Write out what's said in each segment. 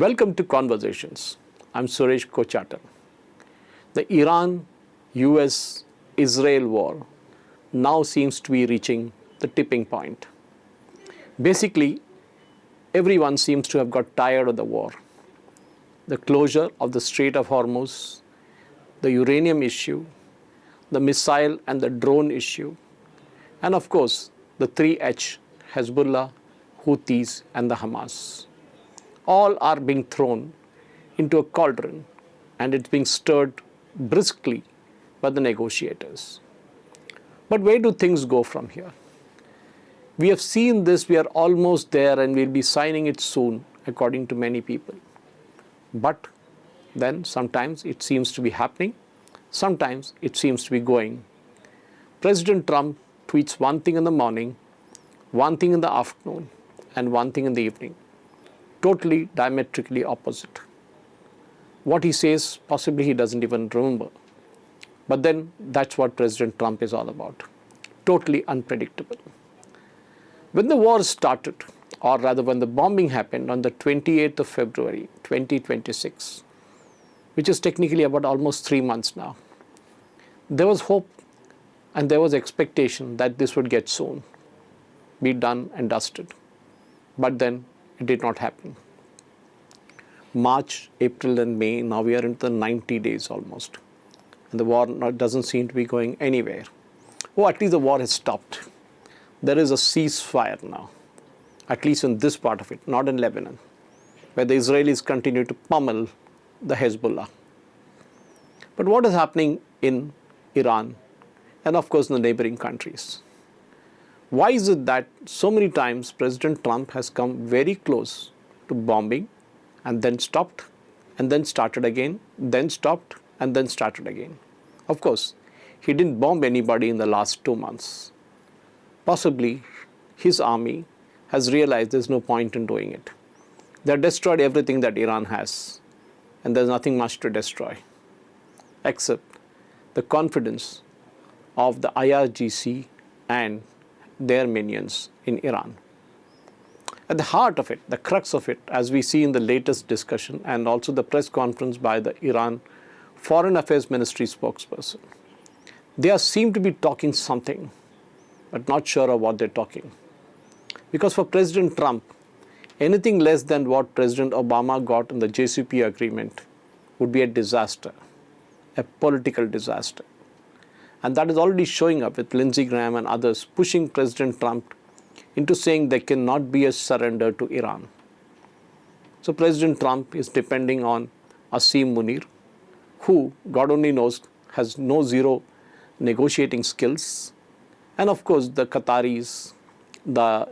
Welcome to Conversations. I'm Suresh Kochatar. The Iran-US-Israel war now seems to be reaching the tipping point. Basically, everyone seems to have got tired of the war. The closure of the Strait of Hormuz, the uranium issue, the missile and the drone issue, and of course, the 3H, Hezbollah, Houthis, and the Hamas. All are being thrown into a cauldron and it's being stirred briskly by the negotiators. But where do things go from here? We have seen this, we are almost there and we'll be signing it soon, according to many people. But then sometimes it seems to be happening, sometimes it seems to be going. President Trump tweets one thing in the morning, one thing in the afternoon, and one thing in the evening. Totally diametrically opposite. What he says, possibly he doesn't even remember. But then that's what President Trump is all about. Totally unpredictable. When the war started, or rather when the bombing happened on the 28th of February, 2026, which is technically about almost 3 months now, there was hope and there was expectation that this would get soon, be done and dusted. But then it did not happen. March, April and May, now we are into the 90 days almost. And the war doesn't seem to be going anywhere. Oh, at least the war has stopped. There is a ceasefire now, at least in this part of it, not in Lebanon, where the Israelis continue to pummel the Hezbollah. But what is happening in Iran and of course in the neighboring countries? Why is it that so many times President Trump has come very close to bombing and then stopped and then started again, then stopped and then started again? Of course, he didn't bomb anybody in the last 2 months. Possibly his army has realized there's no point in doing it. They've destroyed everything that Iran has and there's nothing much to destroy except the confidence of the IRGC and their minions in Iran. At the heart of it, the crux of it, as we see in the latest discussion and also the press conference by the Iran Foreign Affairs Ministry spokesperson, they seem to be talking something, but not sure of what they're talking. Because for President Trump, anything less than what President Obama got in the JCPOA agreement would be a disaster, a political disaster. And that is already showing up with Lindsey Graham and others pushing President Trump into saying there cannot be a surrender to Iran. So President Trump is depending on Asim Munir, who, God only knows, has no zero negotiating skills. And of course, the Qataris, the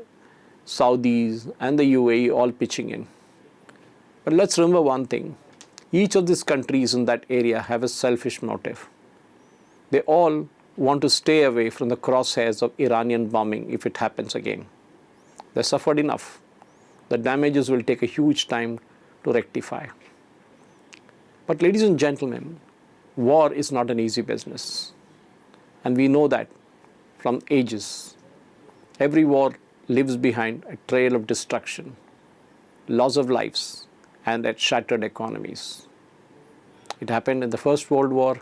Saudis, and the UAE all pitching in. But let's remember one thing. Each of these countries in that area have a selfish motive. They all want to stay away from the crosshairs of Iranian bombing if it happens again. They suffered enough. The damages will take a huge time to rectify. But ladies and gentlemen, war is not an easy business. And we know that from ages. Every war leaves behind a trail of destruction, loss of lives, and shattered economies. It happened in the First World War,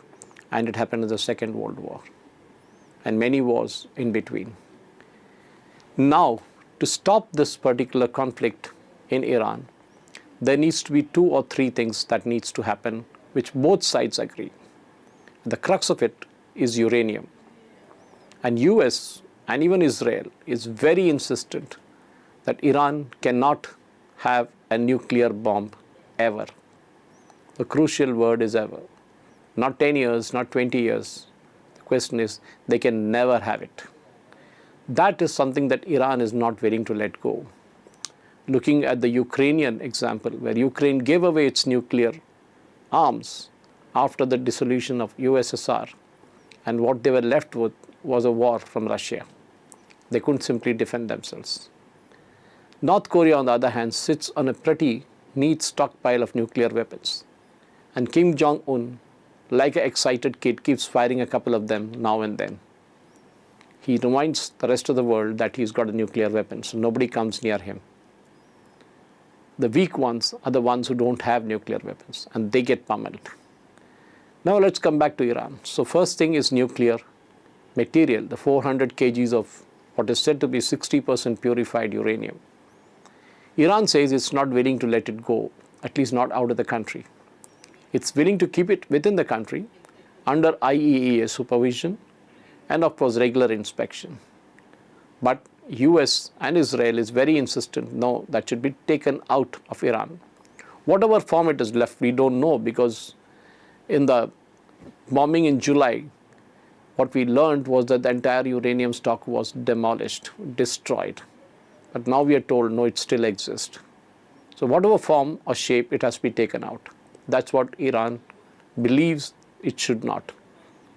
and it happened in the Second World War, and many wars in between. Now, to stop this particular conflict in Iran, there needs to be 2 or 3 things that needs to happen, which both sides agree. The crux of it is uranium. And US and even Israel is very insistent that Iran cannot have a nuclear bomb ever. The crucial word is ever. Not 10 years, not 20 years. The question is, they can never have it. That is something that Iran is not willing to let go. Looking at the Ukrainian example, where Ukraine gave away its nuclear arms after the dissolution of USSR, and what they were left with was a war from Russia. They couldn't simply defend themselves. North Korea, on the other hand, sits on a pretty neat stockpile of nuclear weapons. And Kim Jong-un, like an excited kid, keeps firing a couple of them now and then. He reminds the rest of the world that he's got a nuclear weapon, so nobody comes near him. The weak ones are the ones who don't have nuclear weapons, and they get pummeled. Now let's come back to Iran. So first thing is nuclear material, the 400 kgs of what is said to be 60% purified uranium. Iran says it's not willing to let it go, at least not out of the country. It's willing to keep it within the country under IAEA supervision and of course regular inspection. But US and Israel is very insistent, no, that should be taken out of Iran. Whatever form it is left, we don't know, because in the bombing in July, what we learned was that the entire uranium stock was demolished, destroyed. But now we are told, no, it still exists. So whatever form or shape, it has to be taken out. That's what Iran believes it should not.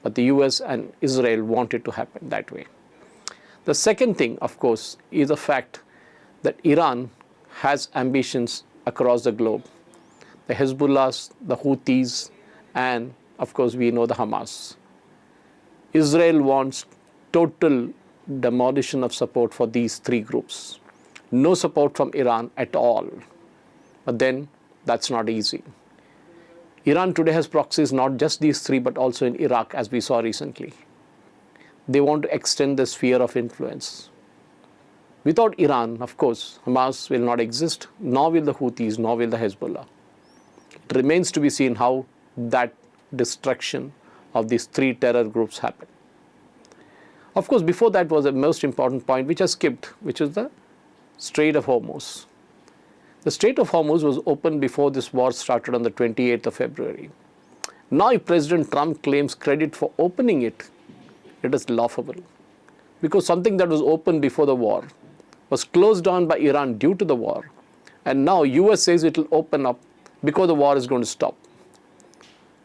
But the US and Israel want it to happen that way. The second thing, of course, is the fact that Iran has ambitions across the globe. The Hezbollahs, the Houthis, and of course we know the Hamas. Israel wants total demolition of support for these three groups. No support from Iran at all. But then that's not easy. Iran today has proxies not just these three, but also in Iraq, as we saw recently. They want to extend the sphere of influence. Without Iran, of course, Hamas will not exist, nor will the Houthis, nor will the Hezbollah. It remains to be seen how that destruction of these three terror groups happen. Of course, before that was the most important point, which I skipped, which is the Strait of Hormuz. The Strait of Hormuz was opened before this war started on the 28th of February. Now, if President Trump claims credit for opening it, it is laughable. Because something that was opened before the war was closed down by Iran due to the war. And now US says it will open up because the war is going to stop.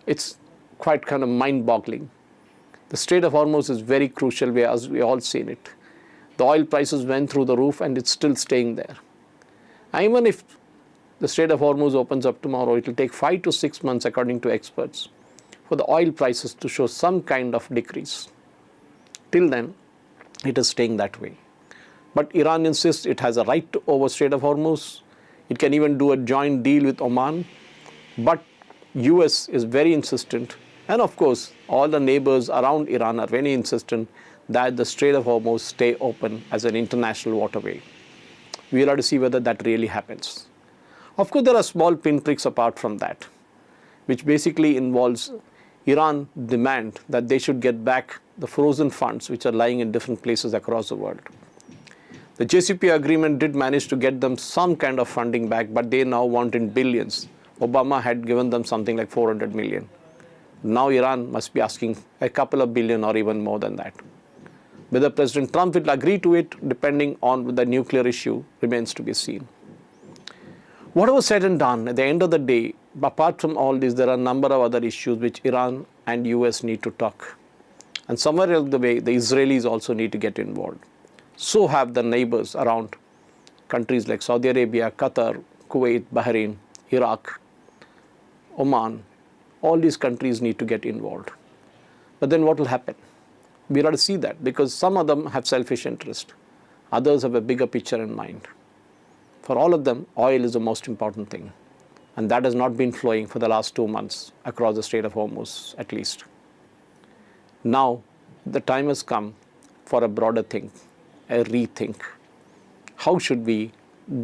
It's quite kind of mind-boggling. The Strait of Hormuz is very crucial, as we all seen it. The oil prices went through the roof and it's still staying there. And even if the Strait of Hormuz opens up tomorrow, it will take 5 to 6 months, according to experts, for the oil prices to show some kind of decrease. Till then, it is staying that way. But Iran insists it has a right to over Strait of Hormuz. It can even do a joint deal with Oman. But US is very insistent. And of course, all the neighbors around Iran are very insistent that the Strait of Hormuz stay open as an international waterway. We will have to see whether that really happens. Of course, there are small pinpricks apart from that, which basically involves Iran demand that they should get back the frozen funds which are lying in different places across the world. The JCPOA agreement did manage to get them some kind of funding back, but they now want in billions. Obama had given them something like 400 million. Now Iran must be asking a couple of billion or even more than that. Whether President Trump will agree to it, depending on the nuclear issue, remains to be seen. Whatever said and done, at the end of the day, apart from all this, there are a number of other issues which Iran and US need to talk. And somewhere along the way, the Israelis also need to get involved. So have the neighbors around countries like Saudi Arabia, Qatar, Kuwait, Bahrain, Iraq, Oman. All these countries need to get involved. But then what will happen? We have to see that, because some of them have selfish interest. Others have a bigger picture in mind. For all of them, oil is the most important thing. And that has not been flowing for the last 2 months across the Strait of Hormuz, at least. Now, the time has come for a broader thing, a rethink. How should we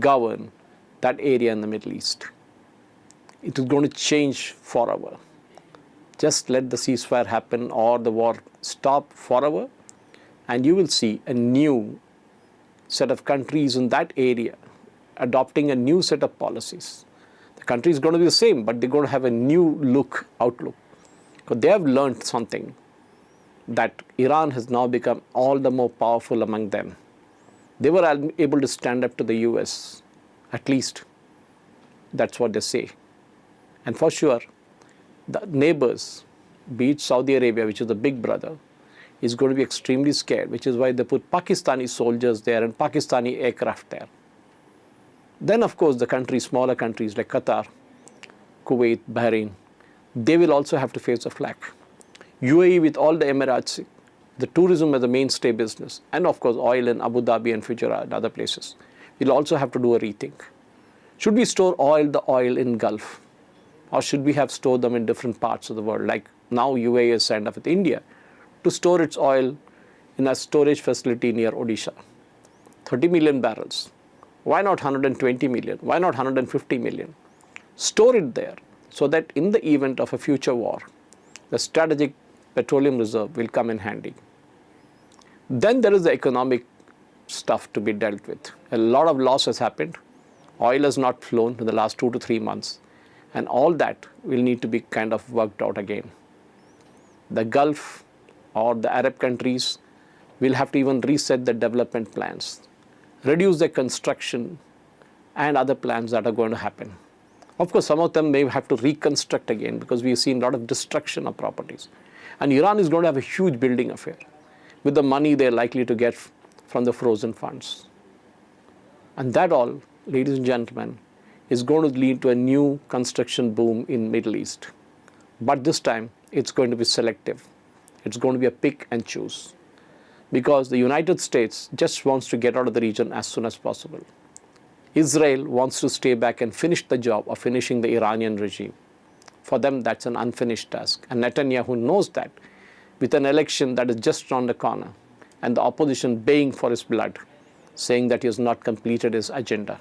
govern that area in the Middle East? It is going to change forever. Just let the ceasefire happen or the war stop forever, and you will see a new set of countries in that area adopting a new set of policies. The country is going to be the same, but they're going to have a new outlook. Because they have learned something, that Iran has now become all the more powerful among them. They were able to stand up to the US, at least that's what they say. And for sure, the neighbors, be it Saudi Arabia, which is the big brother, is going to be extremely scared, which is why they put Pakistani soldiers there and Pakistani aircraft there. Then, of course, the countries, smaller countries like Qatar, Kuwait, Bahrain, they will also have to face a flak. UAE, with all the Emirates, the tourism as a mainstay business, and of course oil in Abu Dhabi and Fujairah and other places, will also have to do a rethink. Should we store the oil in Gulf? Or should we have stored them in different parts of the world? Like now UAE has signed up with India to store its oil in a storage facility near Odisha. 30 million barrels. Why not 120 million? Why not 150 million? Store it there so that in the event of a future war, the strategic petroleum reserve will come in handy. Then there is the economic stuff to be dealt with. A lot of loss has happened. Oil has not flown in the last 2 to 3 months. And all that will need to be kind of worked out again. The Gulf or the Arab countries will have to even reset their development plans, reduce their construction and other plans that are going to happen. Of course, some of them may have to reconstruct again because we've seen a lot of destruction of properties. And Iran is going to have a huge building affair with the money they're likely to get from the frozen funds. And that all, ladies and gentlemen, is going to lead to a new construction boom in Middle East. But this time, it's going to be selective. It's going to be a pick and choose. Because the United States just wants to get out of the region as soon as possible. Israel wants to stay back and finish the job of finishing the Iranian regime. For them, that's an unfinished task. And Netanyahu knows that with an election that is just around the corner and the opposition baying for his blood, saying that he has not completed his agenda.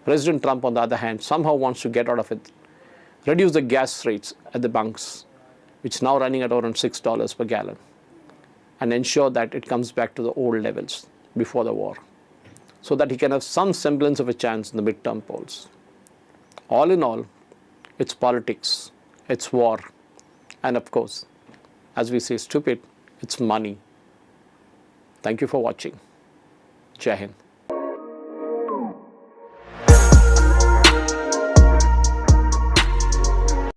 President Trump, on the other hand, somehow wants to get out of it, reduce the gas rates at the bunks, which is now running at around $6 per gallon, and ensure that it comes back to the old levels before the war, so that he can have some semblance of a chance in the midterm polls. All in all, it's politics, it's war, and of course, as we say stupid, it's money. Thank you for watching. Jai Hind.